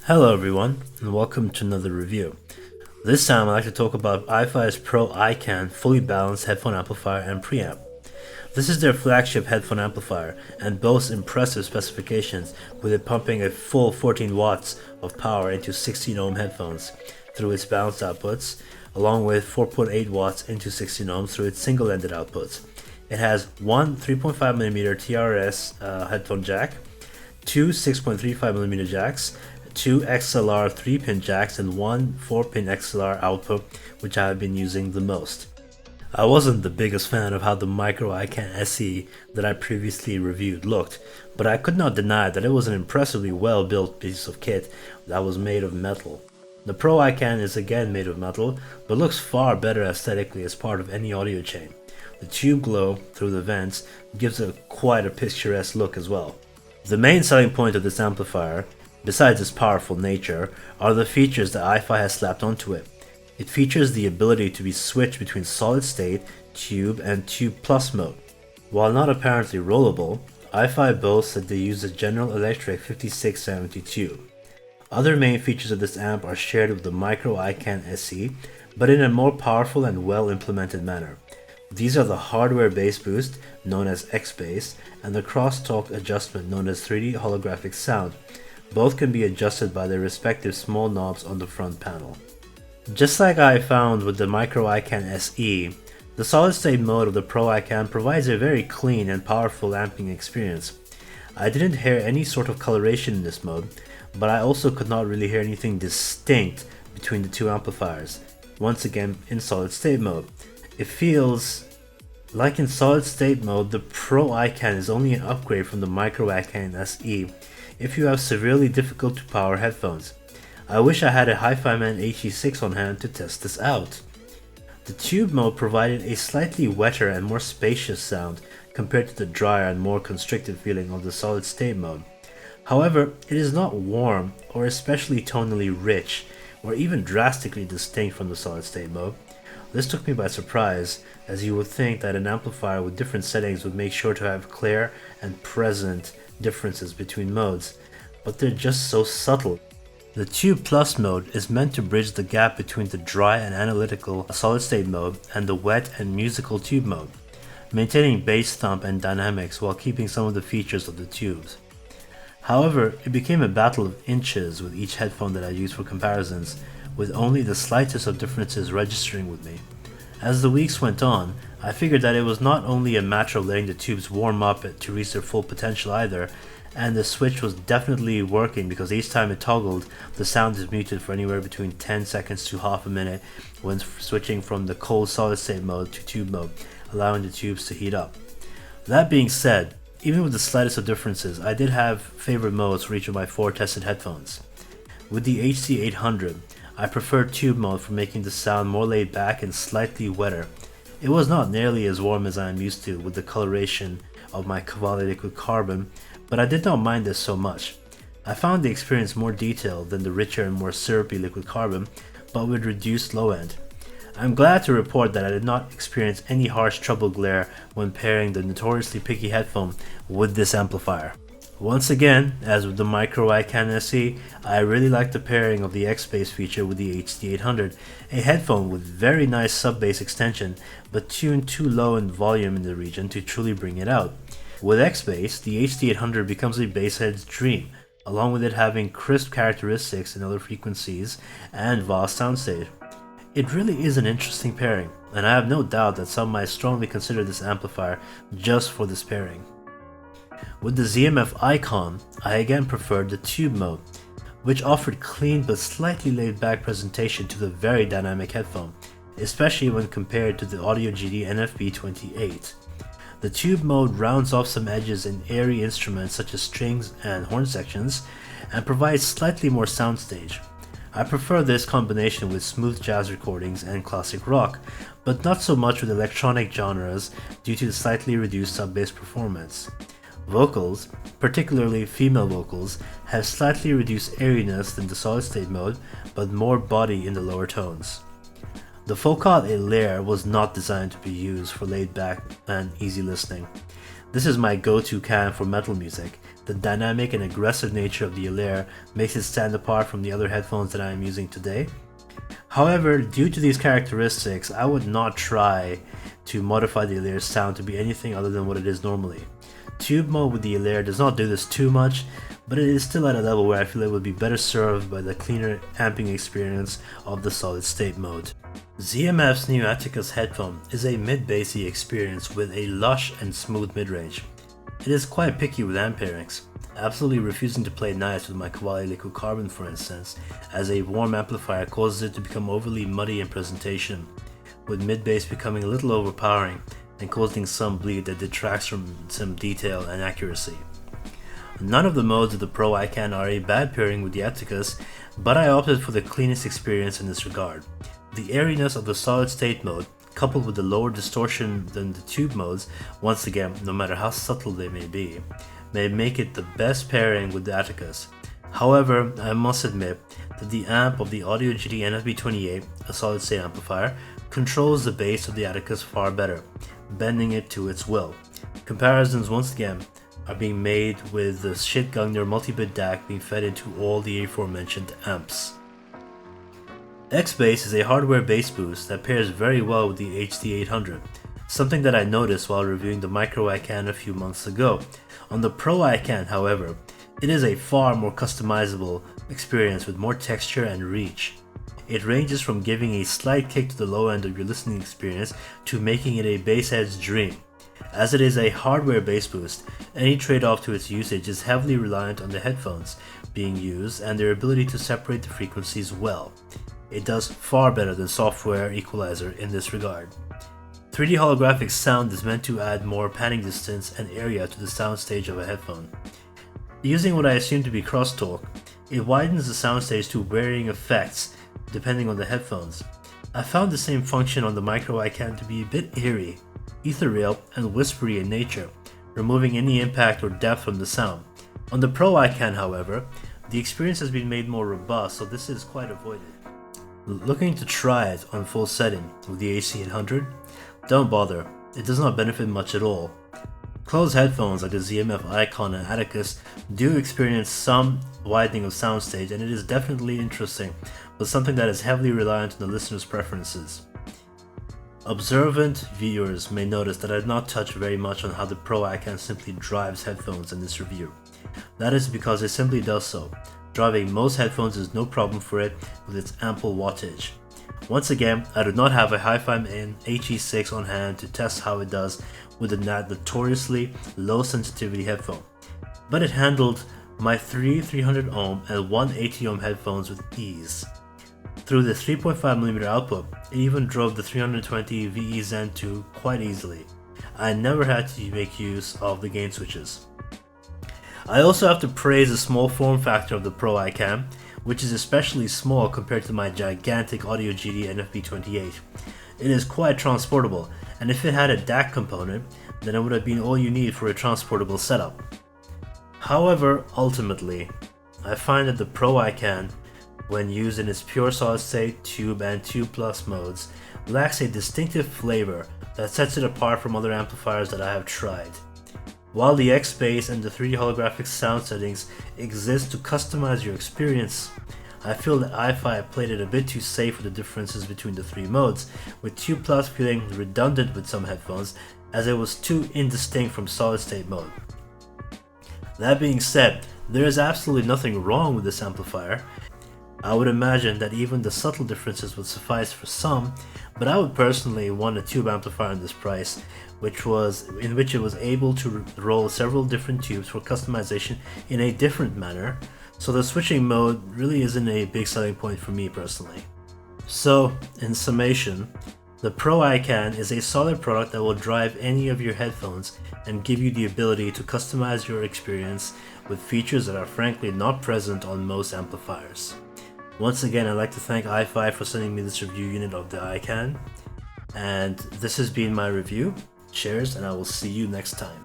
Hello everyone, and welcome to another review. This time I'd like to talk about iFi's Pro iCan fully balanced headphone amplifier and preamp. This is their flagship headphone amplifier and boasts impressive specifications, with it pumping a full 14 watts of power into 16 ohm headphones through its balanced outputs, along with 4.8 watts into 16 ohms through its single-ended outputs. It has one 3.5mm TRS headphone jack, two 6.35mm jacks, two XLR 3-pin jacks, and one 4-pin XLR output, which I have been using the most. I wasn't the biggest fan of how the micro iCan SE that I previously reviewed looked, but I could not deny that it was an impressively well built piece of kit that was made of metal. The Pro iCan is again made of metal, but looks far better aesthetically as part of any audio chain. The tube glow through the vents gives it quite a picturesque look as well. The main selling point of this amplifier, besides its powerful nature, are the features that iFi has slapped onto it. It features the ability to be switched between solid state, tube, and tube plus mode. While not apparently rollable, iFi boasts that they use a General Electric 5670 tube. Other main features of this amp are shared with the micro iCan SE, but in a more powerful and well implemented manner. These are the hardware bass boost, known as X-Bass, and the crosstalk adjustment known as 3D holographic sound. Both can be adjusted by their respective small knobs on the front panel. Just like I found with the micro iCan SE, the solid state mode of the Pro iCan provides a very clean and powerful amping experience. I didn't hear any sort of coloration in this mode, but I also could not really hear anything distinct between the two amplifiers, once again in solid state mode. It feels like in solid state mode the Pro iCan is only an upgrade from the micro iCan SE if you have severely difficult to power headphones. I wish I had a HiFiMan HE6 on hand to test this out. The tube mode provided a slightly wetter and more spacious sound compared to the drier and more constricted feeling of the solid state mode. However, it is not warm or especially tonally rich or even drastically distinct from the solid state mode. This took me by surprise, as you would think that an amplifier with different settings would make sure to have clear and present differences between modes, but they're just so subtle. The Tube Plus mode is meant to bridge the gap between the dry and analytical solid state mode and the wet and musical tube mode, maintaining bass thump and dynamics while keeping some of the features of the tubes. However, it became a battle of inches with each headphone that I used for comparisons, with only the slightest of differences registering with me. As the weeks went on, I figured that it was not only a matter of letting the tubes warm up to reach their full potential either, and the switch was definitely working because each time it toggled, the sound is muted for anywhere between 10 seconds to half a minute when switching from the cold solid state mode to tube mode, allowing the tubes to heat up. That being said, even with the slightest of differences, I did have favorite modes for each of my 4 tested headphones. With the HC800, I preferred tube mode for making the sound more laid back and slightly wetter. It was not nearly as warm as I am used to with the coloration of my Cavalli liquid carbon, but I did not mind this so much. I found the experience more detailed than the richer and more syrupy liquid carbon, but with reduced low end. I'm glad to report that I did not experience any harsh treble glare when pairing the notoriously picky headphone with this amplifier. Once again, as with the micro iCan SE, I really like the pairing of the X-Bass feature with the HD800, a headphone with very nice sub-bass extension, but tuned too low in volume in the region to truly bring it out. With X-Bass, the HD800 becomes a basshead's dream, along with it having crisp characteristics in other frequencies and vast soundstage. It really is an interesting pairing, and I have no doubt that some might strongly consider this amplifier just for this pairing. With the ZMF iCan, I again preferred the tube mode, which offered clean but slightly laid back presentation to the very dynamic headphone, especially when compared to the Audio GD NFB28. The tube mode rounds off some edges in airy instruments such as strings and horn sections, and provides slightly more soundstage. I prefer this combination with smooth jazz recordings and classic rock, but not so much with electronic genres due to the slightly reduced sub-bass performance. Vocals, particularly female vocals, have slightly reduced airiness than the solid state mode, but more body in the lower tones. The Focal Lair was not designed to be used for laid back and easy listening. This is my go-to can for metal music. The dynamic and aggressive nature of the Alere makes it stand apart from the other headphones that I am using today. However, due to these characteristics, I would not try to modify the Alere's sound to be anything other than what it is normally. Tube mode with the Alere does not do this too much, but it is still at a level where I feel it would be better served by the cleaner amping experience of the solid state mode. ZMF's new Atticus headphone is a mid-bassy experience with a lush and smooth mid-range. It is quite picky with amp pairings, absolutely refusing to play nice with my Kawali Liquid Carbon for instance, as a warm amplifier causes it to become overly muddy in presentation, with mid-bass becoming a little overpowering and causing some bleed that detracts from some detail and accuracy. None of the modes of the Pro iCan are a bad pairing with the Atticus, but I opted for the cleanest experience in this regard. The airiness of the solid state mode, coupled with the lower distortion than the tube modes, once again, no matter how subtle they may be, may make it the best pairing with the Atticus. However, I must admit that the amp of the Audio GD NFB28, a solid state amplifier, controls the bass of the Atticus far better, bending it to its will. Comparisons once again are being made with the Shitgungner multi-bit DAC being fed into all the aforementioned amps. X-Bass is a hardware bass boost that pairs very well with the HD800, something that I noticed while reviewing the Micro iCan a few months ago. On the Pro iCan, however, it is a far more customizable experience with more texture and reach. It ranges from giving a slight kick to the low end of your listening experience to making it a basshead's dream. As it is a hardware bass boost, any trade-off to its usage is heavily reliant on the headphones being used and their ability to separate the frequencies well. It does far better than software equalizer in this regard. 3D holographic sound is meant to add more panning distance and area to the soundstage of a headphone. Using what I assume to be crosstalk, it widens the soundstage to varying effects depending on the headphones. I found the same function on the Micro iCan to be a bit eerie, ethereal, and whispery in nature, removing any impact or depth from the sound. On the Pro iCan, however, the experience has been made more robust, so this is quite avoided. Looking to try it on full setting with the AC800? Don't bother, it does not benefit much at all. Closed headphones like the ZMF Icon and Atticus do experience some widening of soundstage, and it is definitely interesting, but something that is heavily reliant on the listener's preferences. Observant viewers may notice that I did not touch very much on how the Pro iCan simply drives headphones in this review. That is because it simply does so. Driving most headphones is no problem for it with its ample wattage. Once again, I do not have a Hi-Fi HE6 on hand to test how it does with the notoriously low sensitivity headphone, but it handled my three 300 ohm and 180 ohm headphones with ease. Through the 3.5mm output, it even drove the 320 VE Zen 2 quite easily. I never had to make use of the gain switches. I also have to praise the small form factor of the Pro iCan, which is especially small compared to my gigantic Audio GD NFB28. It is quite transportable, and if it had a DAC component, then it would have been all you need for a transportable setup. However, ultimately, I find that the Pro iCan, when used in its pure solid state, tube, and tube plus modes, lacks a distinctive flavor that sets it apart from other amplifiers that I have tried. While the X-Bass and the 3D holographic sound settings exist to customize your experience, I feel that iFi played it a bit too safe with the differences between the three modes, with Tube Plus feeling redundant with some headphones as it was too indistinct from solid state mode. That being said, there is absolutely nothing wrong with this amplifier. I would imagine that even the subtle differences would suffice for some, but I would personally want a tube amplifier in this price, in which it was able to roll several different tubes for customization in a different manner, so the switching mode really isn't a big selling point for me personally. So, in summation, the Pro iCan is a solid product that will drive any of your headphones and give you the ability to customize your experience with features that are frankly not present on most amplifiers. Once again, I'd like to thank iFi for sending me this review unit of the iCan, and this has been my review. Cheers, and I will see you next time.